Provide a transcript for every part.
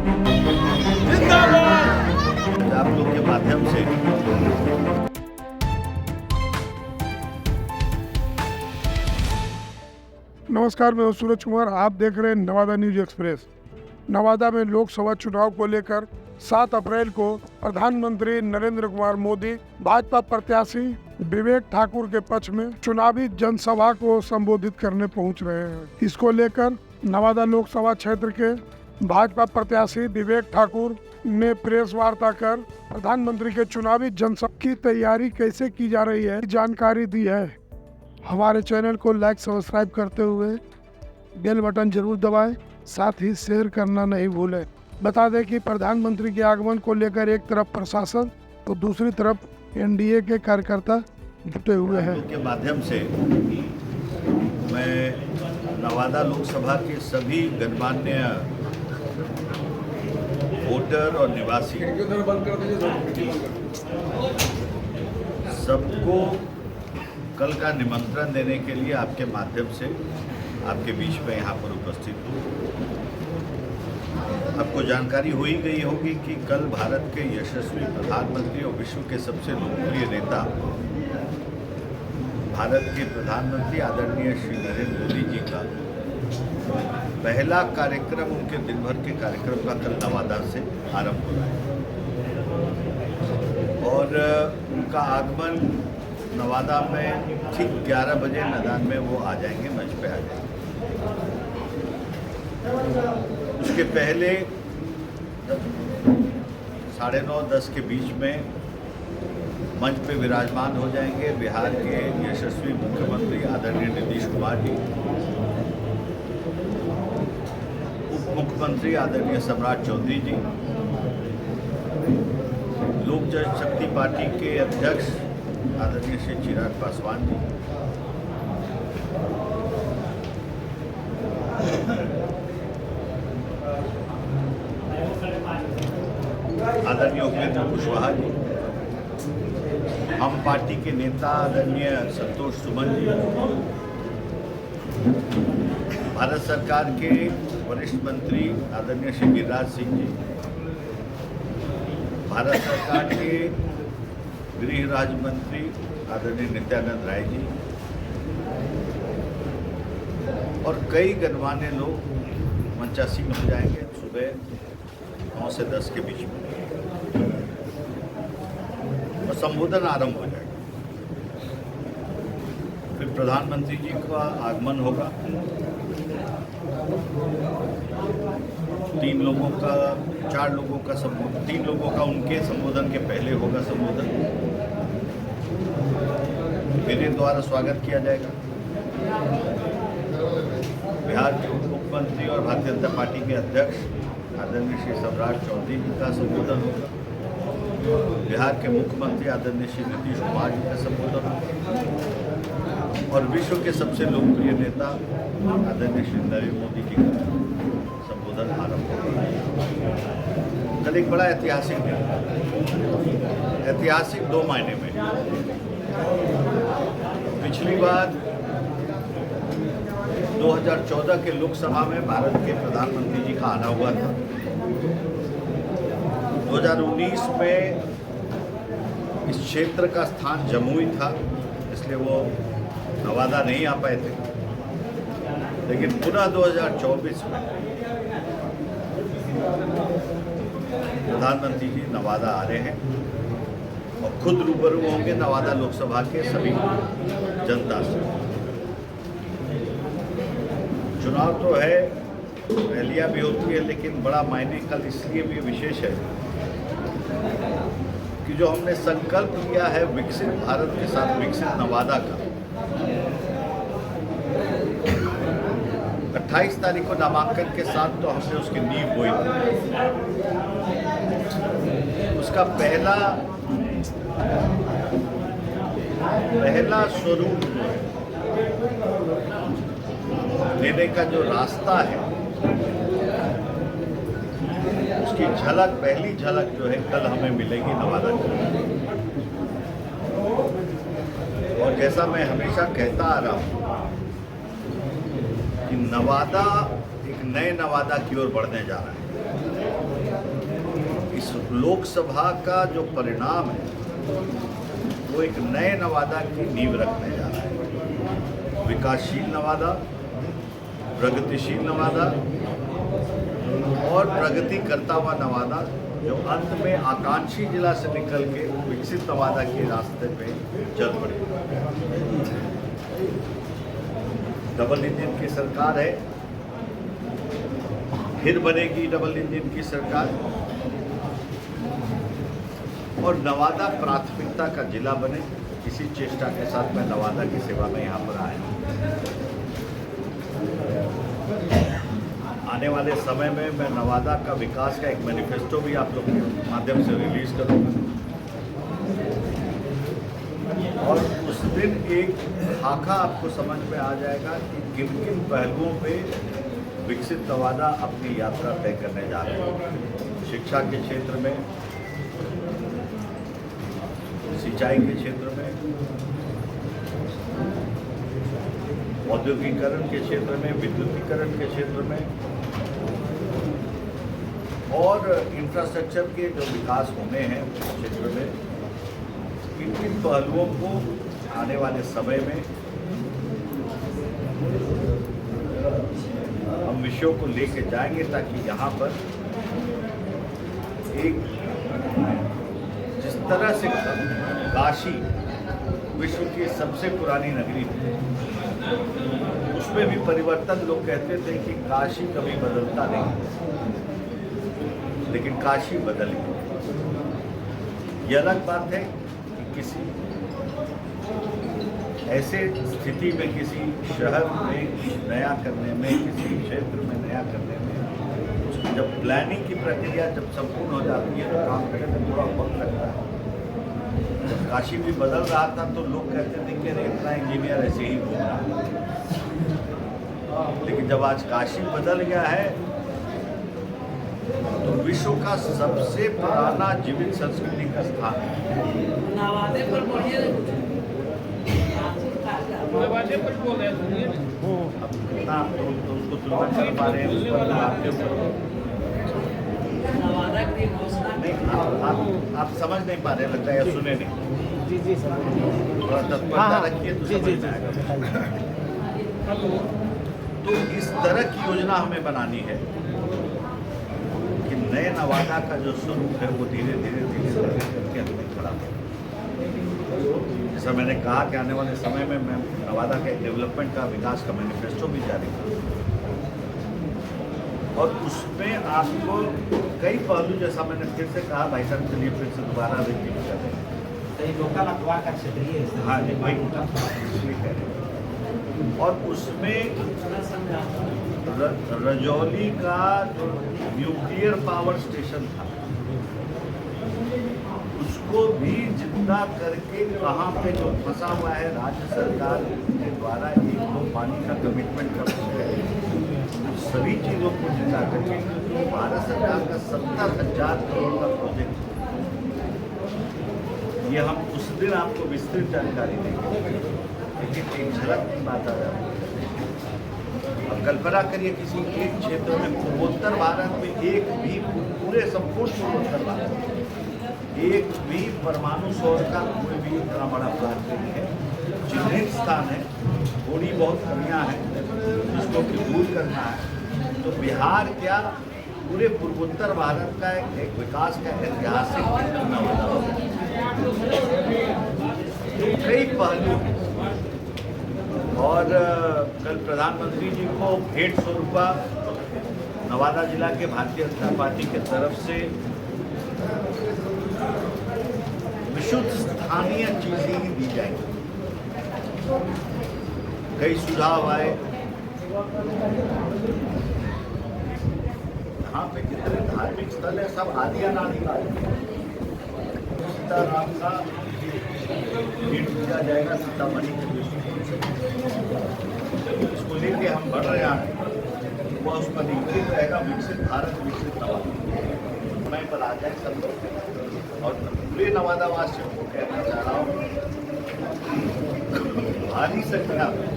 जिंदाबाद। आप लोग के माध्यम से नमस्कार, मैं हूं सूरज कुमार। आप देख रहे हैं नवादा न्यूज एक्सप्रेस। नवादा में लोकसभा चुनाव को लेकर 7 अप्रैल को प्रधानमंत्री नरेंद्र कुमार मोदी भाजपा प्रत्याशी विवेक ठाकुर के पक्ष में चुनावी जनसभा को संबोधित करने पहुंच रहे हैं। इसको लेकर नवादा लोकसभा क्षेत्र के भाजपा प्रत्याशी विवेक ठाकुर ने प्रेस वार्ता कर प्रधानमंत्री के चुनावी जनसभा की तैयारी कैसे की जा रही है जानकारी दी है। हमारे चैनल को लाइक सब्सक्राइब करते हुए बेल बटन जरूर दबाएं, साथ ही शेयर करना नहीं भूलें। बता दें कि प्रधानमंत्री के आगमन को लेकर एक तरफ प्रशासन तो दूसरी तरफ एनडीए के कार्यकर्ता जुटे हुए हैं। के माध्यम से मैं नवादा लोकसभा के सभी गणमान्य वोटर और निवासी सबको कल का निमंत्रण देने के लिए आपके माध्यम से आपके बीच में यहाँ पर उपस्थित हूँ। आपको जानकारी हो ही गई होगी कि कल भारत के यशस्वी प्रधानमंत्री और विश्व के सबसे लोकप्रिय नेता भारत के प्रधानमंत्री आदरणीय श्री नरेंद्र मोदी जी का पहला कार्यक्रम, उनके दिन भर के कार्यक्रम का कल नवादा से आरंभ हो रहा है और उनका आगमन नवादा में ठीक 11 बजे मैदान में वो आ जाएंगे, मंच पे आ जाएंगे। उसके पहले 9:30-10 के बीच में मंच पे विराजमान हो जाएंगे बिहार के यशस्वी मुख्यमंत्री आदरणीय नीतीश कुमार जी, उप मुख्यमंत्री आदरणीय सम्राट चौधरी जी, लोक जनशक्ति पार्टी के अध्यक्ष आदरणीय श्री चिराग पासवान जी, आदरणीय उपेंद्र कुशवाहा जी, हम पार्टी के नेता आदरणीय संतोष सुमन जी, भारत सरकार के वरिष्ठ मंत्री आदरणीय श्री गिरिराज सिंह जी, भारत सरकार के गृह राज्य मंत्री आदरणीय नित्यानंद राय जी और कई गणमान्य लोग मंचासीन हो जाएंगे सुबह 9 से 10 के बीच में और संबोधन आरंभ हो जाएगा। फिर प्रधानमंत्री जी का आगमन होगा, 3 लोगों का 4 लोगों का 3 लोगों का उनके संबोधन के पहले होगा संबोधन, मेरे द्वारा स्वागत किया जाएगा। बिहार के उप मुख्यमंत्री और भारतीय जनता पार्टी के अध्यक्ष आदरणीय श्री सम्राट चौधरी जी का संबोधन होगा, बिहार के मुख्यमंत्री आदरणीय श्री नीतीश कुमार जी का संबोधन होगा और विश्व के सबसे लोकप्रिय नेता आदरणीय श्री नरेंद्र मोदी जी का संबोधन आरंभ होगा। कल एक बड़ा ऐतिहासिक दिन, ऐतिहासिक 2 मायने में। पिछली बार 2014 के लोकसभा में भारत के प्रधानमंत्री जी का आना हुआ था। 2019 में इस क्षेत्र का स्थान जमुई था, इसलिए वो नवादा नहीं आ पाए थे, लेकिन पुनः 2024 में प्रधानमंत्री जी नवादा आ रहे हैं और खुद रूबरू होंगे नवादा लोकसभा के सभी जनता से। चुनाव तो है, रैलियां भी होती है, लेकिन बड़ा मायने कल इसलिए भी विशेष है कि जो हमने संकल्प लिया है विकसित भारत के साथ विकसित नवादा का, 28 तारीख को नामांकन के साथ तो हमने उसकी नींव बोई। उसका पहला स्वरूप लेने का जो रास्ता है, उसकी झलक, पहली झलक जो है कल हमें मिलेगी नवादा की। और जैसा मैं हमेशा कहता आ रहा हूँ कि नवादा एक नए नवादा की ओर बढ़ने जा रहा है। इस लोकसभा का जो परिणाम है वो एक नए नवादा की नींव रखने जा रहा है। विकासशील नवादा, प्रगतिशील नवादा और प्रगति करता हुआ नवादा, जो अंत में आकांक्षी जिला से निकल के विकसित नवादा के रास्ते पे चल पड़े। डबल इंजन की सरकार है, फिर बनेगी डबल इंजन की सरकार, और नवादा प्राथमिकता का जिला बने। इसी चेष्टा के साथ मैं नवादा की सेवा में यहाँ पर आया हूँ। आने वाले समय में मैं नवादा का विकास का एक मैनिफेस्टो भी आप लोग के माध्यम से रिलीज करूँगा, और उस दिन एक खाका आपको समझ में आ जाएगा कि किन किन पहलुओं पे विकसित नवादा अपनी यात्रा तय करने जा रहे हैं। शिक्षा के क्षेत्र में, सिंचाई के क्षेत्र में, औद्योगिकरण के क्षेत्र में, विद्युतीकरण के क्षेत्र में, और इंफ्रास्ट्रक्चर के जो विकास होने हैं उस क्षेत्र में, इन पहलुओं को आने वाले समय में हम विषयों को लेके जाएंगे, ताकि यहाँ पर एक जिस तरह से काशी विश्व की सबसे पुरानी नगरी थी, उसमें भी परिवर्तन, लोग कहते थे कि काशी कभी बदलता नहीं, लेकिन काशी बदल गई। यह अलग बात है कि किसी ऐसे स्थिति में, किसी शहर में कुछ नया करने में, किसी क्षेत्र में नया करने में, जब प्लानिंग की प्रक्रिया जब संपूर्ण हो जाती है तो काम करने में थोड़ा वक्त लगता है। जब काशी भी बदल रहा था तो लोग कहते थे कि इतना इंजीनियर ऐसे ही घूम रहा है, लेकिन जब आज काशी बदल गया है तो विश्व का सबसे पुराना जीवित संस्कृति का स्थान है। नवादे पर बोलिए, नवादे पर बोल रहे हैं। अब कितना आप तो उसको तुलना कर पा रहे हैं उस पर आपके ऊपर नवादा की घोषणा नहीं, आप समझ नहीं पा रहे, लगता है या सुने नहीं। जी जी सर, थोड़ा तत्परता रखिए तो समझ में आएगा। तो इस तरह की योजना हमें बनानी है कि नए नवादा का जो स्वरूप है वो धीरे धीरे करके हमें खड़ा हो। जैसा मैंने कहा कि आने वाले समय में मैं नवादा के डेवलपमेंट का, विकास का मैनिफेस्टो भी जारी करूँगा, और उसमें आपको कई पहलू, जैसा मैंने फिर से कहा, भाई साहब के लिए फिर से दोबारा रिपीट कर रहे हैं, लोकल अखबार का क्षेत्रीय, हाँ जी भाई, इसलिए कह रहे हैं। और उसमें रजौली का जो न्यूक्लियर पावर स्टेशन था उसको भी जिंदा करके, वहाँ पे जो फंसा हुआ है, राज्य सरकार के द्वारा एक तो पानी का कमिटमेंट करते हैं, सभी चीज़ों को जिंदा करके भारत सरकार का 70,000 करोड़ का प्रोजेक्ट, ये हम उस दिन आपको विस्तृत जानकारी देंगे, लेकिन एक झलक की बात आ जाती है। अब कल्पना करिए किसी एक क्षेत्र में, पूर्वोत्तर भारत में एक भी, पूरे संपूर्ण पूर्वोत्तर भारत में एक भी परमाणु सौर का कोई भी इतना बड़ा प्लांट नहीं है। चिन्हित स्थान है, थोड़ी बहुत कमियां हैं जिसको कि दूर करना है। तो बिहार क्या, पूरे पूर्वोत्तर भारत का एक विकास का ऐतिहासिक नवादा हो। कई पहलू, और कल प्रधानमंत्री जी को भेंट स्वरूप नवादा जिला के भारतीय जनता पार्टी की तरफ से विशुद्ध स्थानीय चीजें ही दी जाएंगी। कई सुझाव आए, यहाँ पे जितने धार्मिक स्थल है सब आदि अनादि काल सीताराम का भेंट किया जाएगा सीतामढ़ी के दृष्टिकोण से। इसको लेके हम बढ़ रहे हैं, वह उस पर निश्चित रहेगा, विकसित भारत, विकसित नवादा समय पर आ जाए सब लोग। और पूरे नवादा वासियों को कहना चाह रहा हूँ, भारी संख्या में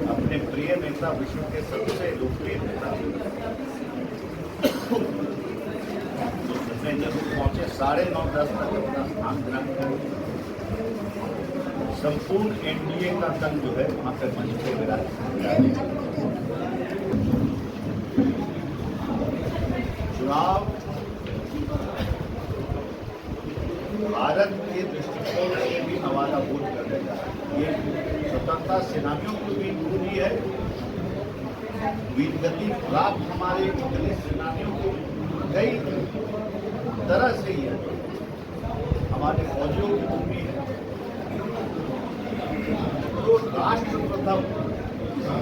अपने प्रिय नेता, विश्व के सबसे लोकप्रिय नेता, जो में जब पहुंचे 9:30 तक अपना स्थान ग्रहण करें। संपूर्ण एनडीए का दल जो है वहां पर मंच पे विराजित। चुनाव भारत के दृष्टिकोण से भी नवादा वोट करने जा रहा है। ये स्वतंत्रता सेनानियों की भी भूमि है, वीरगति प्राप्त हमारे पुलिस सेनानियों को कई तरह से ही है, हमारे फौजियों की भूमि है। तो राष्ट्र प्रथम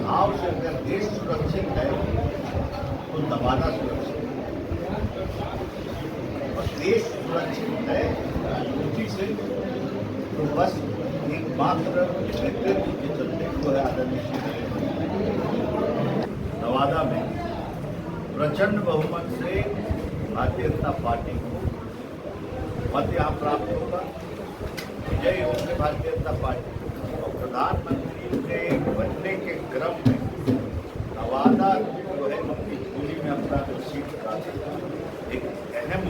भाव से अगर देश सुरक्षित है तो नवादा सुरक्षित है, और देश सुरक्षित है राजनीति से तो बस एकमात्र नेतृत्व के चलते वो है आदरणीय श्री नवादा में प्रचंड बहुमत से भारतीय जनता पार्टी को मत यहाँ प्राप्त होगा। विजयी होंगे भारतीय जनता पार्टी, और प्रधानमंत्री के बनने के क्रम में नवादा जो है अपनी झोली में अपना जो सीट का एक अहम